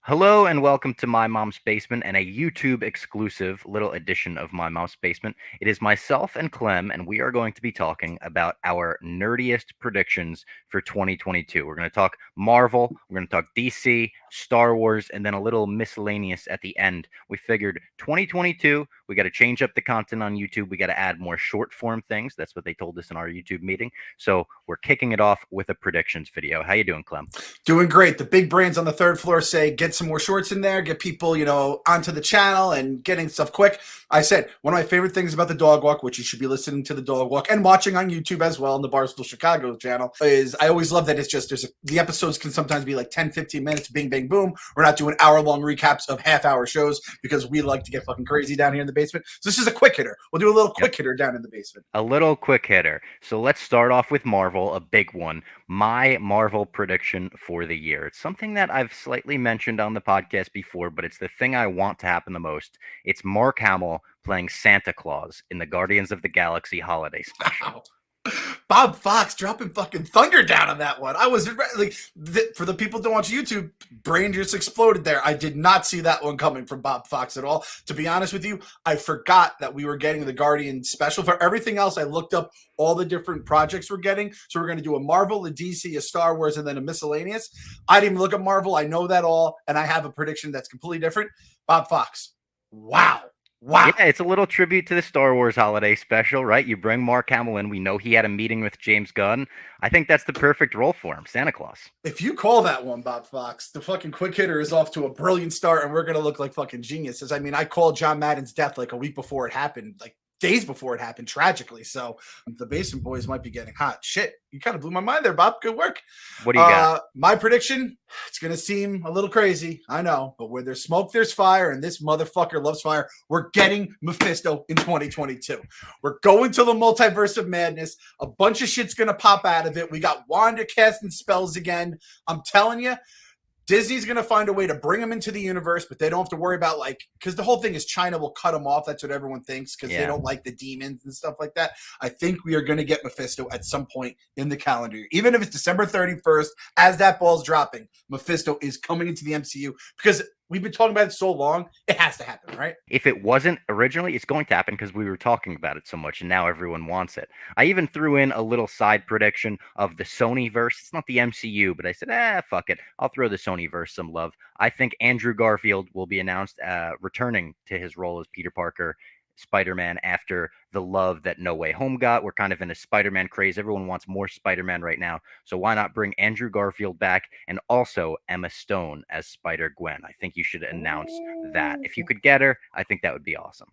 Hello and welcome to My Mom's Basement and a YouTube exclusive little edition of My Mom's Basement. It is myself and Clem, and we are going to be talking about our nerdiest predictions for 2022. We're going to talk Marvel, we're going to talk DC, Star Wars, and then a little miscellaneous at the end. We figured 2022, we got to change up the content on YouTube. We got to add more short form things. That's what they told us in our YouTube meeting. So we're kicking it off with a predictions video. How you doing, Clem? Doing great. The big brands on the third floor say get some more shorts in there, get people, onto the channel and getting stuff quick. I said one of my favorite things about the dog walk, which you should be listening to the dog walk and watching on YouTube as well on the Barstool Chicago channel, is I always love that it's just the episodes can sometimes be like 10, 15 minutes, bing, bang, boom. We're not doing hour-long recaps of half-hour shows because we like to get fucking crazy down here in the basement. So this is a quick hitter. We'll do a little quick hitter down in the basement. A little quick hitter. So let's start off with Marvel, a big one. My Marvel prediction for the year. It's something that I've slightly mentioned on the podcast before, but it's the thing I want to happen the most. It's Mark Hamill playing Santa Claus in the Guardians of the Galaxy holiday special. Wow. Bob Fox dropping fucking thunder down on that one. I was like, for the people that watch YouTube, brain just exploded there. I did not see that one coming from Bob Fox at all. To be honest with you, I forgot that we were getting the Guardian special. For everything else, I looked up all the different projects we're getting. So we're going to do a Marvel, a DC, a Star Wars, and then a miscellaneous. I didn't even look at Marvel. I know that all, and I have a prediction that's completely different. Bob Fox. Wow. Wow. Yeah, it's a little tribute to the Star Wars holiday special, right? You bring Mark Hamill in. We know he had a meeting with James Gunn. I think that's the perfect role for him, Santa Claus. If you call that one, Bob Fox, the fucking quick hitter is off to a brilliant start, and we're going to look like fucking geniuses. I mean, I called John Madden's death like a week before it happened, like days before it happened, tragically. So the Basement Boys might be getting hot. Shit, you kind of blew my mind there, Bob. Good work. What do you got? My prediction, it's going to seem a little crazy, I know, but where there's smoke, there's fire, and this motherfucker loves fire. We're getting Mephisto in 2022. We're going to the multiverse of madness. A bunch of shit's going to pop out of it. We got Wanda casting spells again. I'm telling you, Disney's going to find a way to bring them into the universe, but they don't have to worry about, because the whole thing is China will cut them off. That's what everyone thinks because they don't like the demons and stuff like that. I think we are going to get Mephisto at some point in the calendar year. Even if it's December 31st, as that ball's dropping, Mephisto is coming into the MCU because we've been talking about it so long, it has to happen, right? If it wasn't originally, it's going to happen because we were talking about it so much and now everyone wants it. I even threw in a little side prediction of the Sony-verse. It's not the MCU, but I said, fuck it. I'll throw the Sony-verse some love. I think Andrew Garfield will be announced returning to his role as Peter Parker, Spider-Man, after the love that No Way Home got. We're kind of in a Spider-Man craze. Everyone wants more Spider-Man right now. So why not bring Andrew Garfield back and also Emma Stone as Spider-Gwen? I think you should announce that. If you could get her, I think that would be awesome.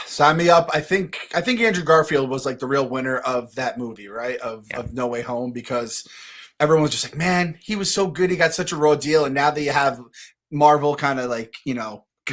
Sign me up. I think Andrew Garfield was like the real winner of that movie, right? Of No Way Home, because everyone was just like, man, he was so good. He got such a raw deal. And now that you have Marvel kind of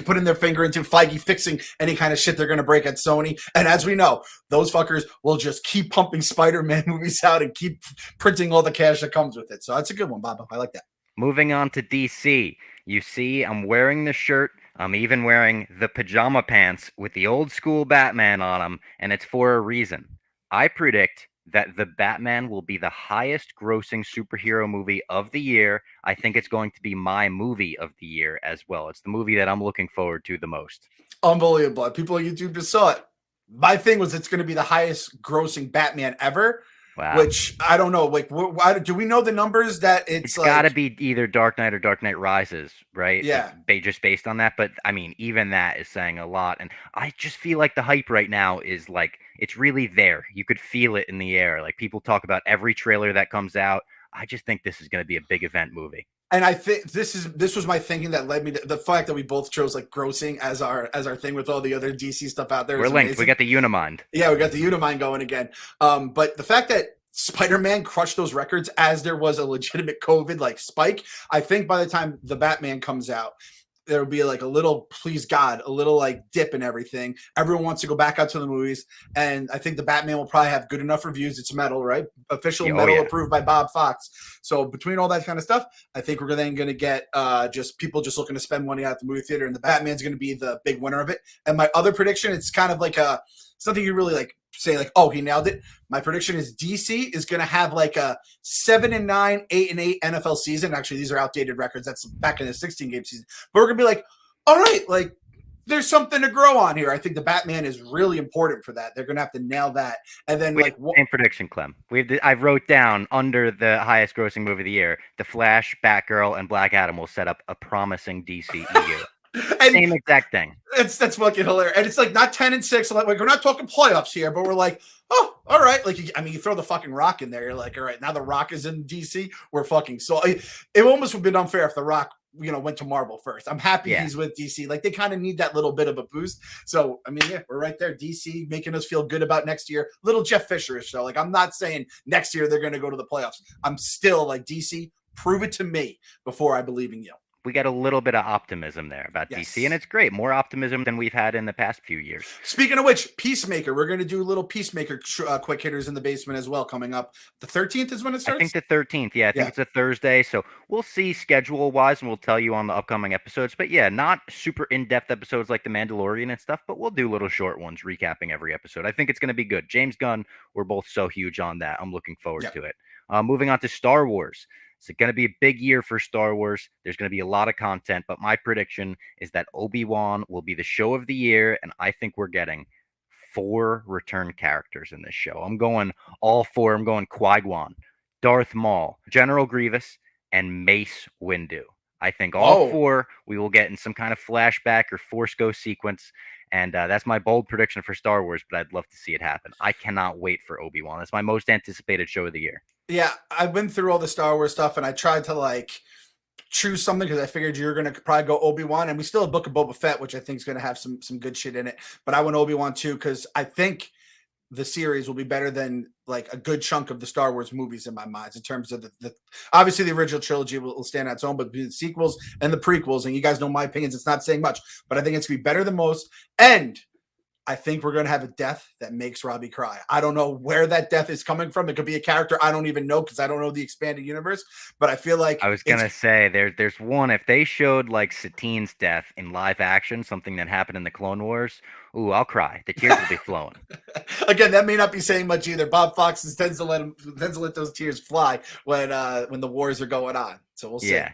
putting their finger into Feige fixing any kind of shit they're going to break at Sony. And as we know, those fuckers will just keep pumping Spider-Man movies out and keep printing all the cash that comes with it. So that's a good one, Bob. I like that. Moving on to DC. You see, I'm wearing the shirt. I'm even wearing the pajama pants with the old school Batman on them, and it's for a reason. I predict that the Batman will be the highest grossing superhero movie of the year. I think it's going to be my movie of the year as well. It's the movie that I'm looking forward to the most. Unbelievable. People on YouTube just saw it. My thing was it's going to be the highest grossing Batman ever. Wow. Which I don't know. Like, do we know the numbers that it's got to be either Dark Knight or Dark Knight Rises, right? Yeah. Just based on that. But I mean, even that is saying a lot. And I just feel like the hype right now is like, it's really there. You could feel it in the air. Like, people talk about every trailer that comes out. I just think this is going to be a big event movie. And I think this was my thinking that led me to the fact that we both chose like grossing as our thing with all the other DC stuff out there. We're linked. We got the Unimind. Yeah, we got the Unimind going again. But the fact that Spider-Man crushed those records as there was a legitimate COVID spike, I think by the time the Batman comes out, there'll be like a little, please God, a little dip in everything. Everyone wants to go back out to the movies. And I think the Batman will probably have good enough reviews. It's metal, right? Official metal approved by Bob Fox. So between all that kind of stuff, I think we're then going to get just people just looking to spend money at the movie theater, and the Batman's going to be the big winner of it. And my other prediction, it's kind of like something you really say like, oh, he nailed it. My prediction is DC is going to have like a 7-9, 8-8 NFL season. Actually, these are outdated records. That's back in the 16 game season. But we're going to be like, all right, like there's something to grow on here. I think the Batman is really important for that. They're going to have to nail that. And then we have the same prediction, Clem. I wrote down under the highest grossing movie of the year, The Flash, Batgirl, and Black Adam will set up a promising DCEU. Same exact thing. That's fucking hilarious. And it's like not 10-6. Like we're not talking playoffs here, but we're like, oh, all right. Like you throw the fucking Rock in there. You're like, all right, now the Rock is in DC. We're fucking so. It almost would have been unfair if the Rock, went to Marvel first. I'm happy he's with DC. Like they kind of need that little bit of a boost. So I mean, yeah, we're right there. DC making us feel good about next year. Little Jeff Fisher-ish. So like, I'm not saying next year they're going to go to the playoffs. I'm still like DC. Prove it to me before I believe in you. We got a little bit of optimism there about DC, and it's great. More optimism than we've had in the past few years. Speaking of which, Peacemaker, we're going to do little Peacemaker quick hitters in the basement as well coming up. The 13th is when it starts? I think the 13th. Yeah, I think it's a Thursday. So we'll see schedule-wise, and we'll tell you on the upcoming episodes. But yeah, not super in-depth episodes like The Mandalorian and stuff, but we'll do little short ones recapping every episode. I think it's going to be good. James Gunn, we're both so huge on that. I'm looking forward to it. Moving on to Star Wars. It's going to be a big year for Star Wars. There's going to be a lot of content, but my prediction is that Obi-Wan will be the show of the year, and I think we're getting 4 return characters in this show. I'm going all 4. I'm going Qui-Gon, Darth Maul, General Grievous, and Mace Windu. I think all 4 we will get in some kind of flashback or Force Ghost sequence, and that's my bold prediction for Star Wars, but I'd love to see it happen. I cannot wait for Obi-Wan. That's my most anticipated show of the year. Yeah, I've been through all the Star Wars stuff, and I tried to like choose something because I figured you were going to probably go Obi-Wan, and we still have Book of Boba Fett, which I think is going to have some good shit in it. But I went Obi-Wan too because I think the series will be better than like a good chunk of the Star Wars movies in my mind in terms of the obviously the original trilogy will stand on its own, but the sequels and the prequels, and you guys know my opinions, it's not saying much, but I think it's going to be better than most. And I think we're going to have a death that makes Robbie cry. I don't know where that death is coming from. It could be a character I don't even know because I don't know the expanded universe. But I feel like I was going to say there's one. If they showed like Satine's death in live action, something that happened in the Clone Wars, ooh, I'll cry. The tears will be flowing. Again, that may not be saying much either. Bob Fox tends to let those tears fly when the wars are going on. So we'll see. Yeah.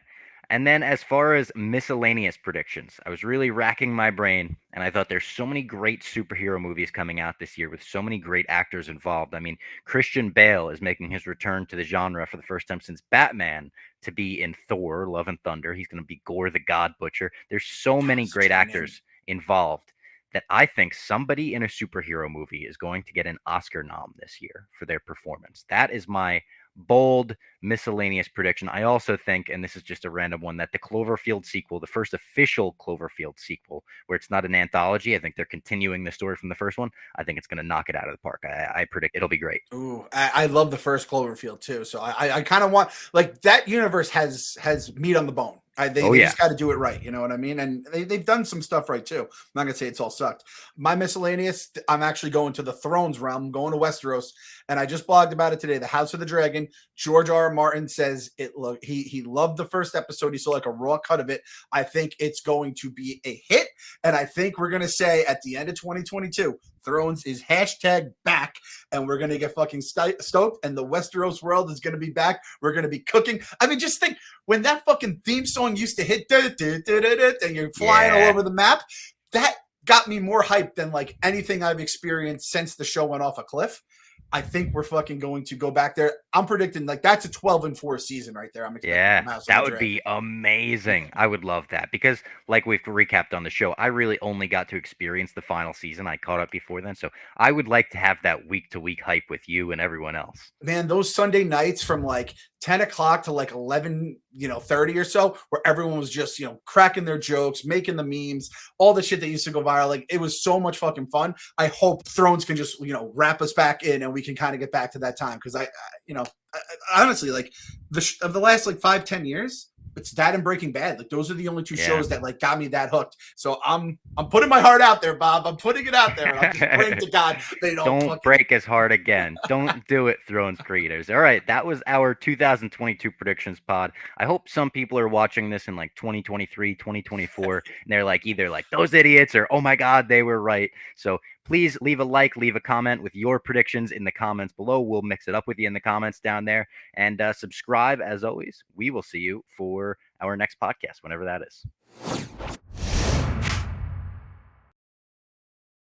And then as far as miscellaneous predictions, I was really racking my brain, and I thought there's so many great superhero movies coming out this year with so many great actors involved. I mean, Christian Bale is making his return to the genre for the first time since Batman to be in Thor, Love and Thunder. He's going to be Gore the God Butcher. There's so many great actors involved that I think somebody in a superhero movie is going to get an Oscar nom this year for their performance. That is my bold miscellaneous prediction. I also think, and this is just a random one, that the Cloverfield sequel, the first official Cloverfield sequel, where it's not an anthology, I think they're continuing the story from the first one. I think it's going to knock it out of the park. I predict it'll be great. Ooh, I love the first Cloverfield too. So I kind of want like that universe has meat on the bone. They just got to do it right. You know what I mean? And they've done some stuff right too. I'm not going to say it's all sucked. My miscellaneous, I'm actually going to the Thrones realm. I'm going to Westeros. And I just blogged about it today. The House of the Dragon. George R. R. Martin says he loved the first episode. He saw like a raw cut of it. I think it's going to be a hit. And I think we're going to say at the end of 2022, Thrones is #back, and we're going to get fucking stoked, and the Westeros world is going to be back. We're going to be cooking. I mean, just think when that fucking theme song used to hit, and you're flying all over the map, that got me more hyped than like anything I've experienced since the show went off a cliff. I think we're fucking going to go back there. I'm predicting like that's a 12-4 season right there. I'm expecting that would be amazing. I would love that because, like we've recapped on the show, I really only got to experience the final season. I caught up before then, so I would like to have that week-to-week hype with you and everyone else. Man, those Sunday nights from like 10 o'clock to like 11:30 or so, where everyone was just cracking their jokes, making the memes, all the shit that used to go viral. Like it was so much fucking fun. I hope Thrones can just wrap us back in and we can kind of get back to that time because I honestly like of the last like 5-10 years, it's that and Breaking Bad. Like those are the only two shows that like got me that hooked. So I'm putting my heart out there, Bob. I'm putting it out there. And I'm just praying to God they don't break his heart again. Don't do it, Thrones creators. All right, that was our 2022 predictions pod. I hope some people are watching this in like 2023, 2024, and they're like either like those idiots or oh my God, they were right. So Please leave a like, leave a comment with your predictions in the comments below. We'll mix it up with you in the comments down there. And subscribe, as always. We will see you for our next podcast, whenever that is.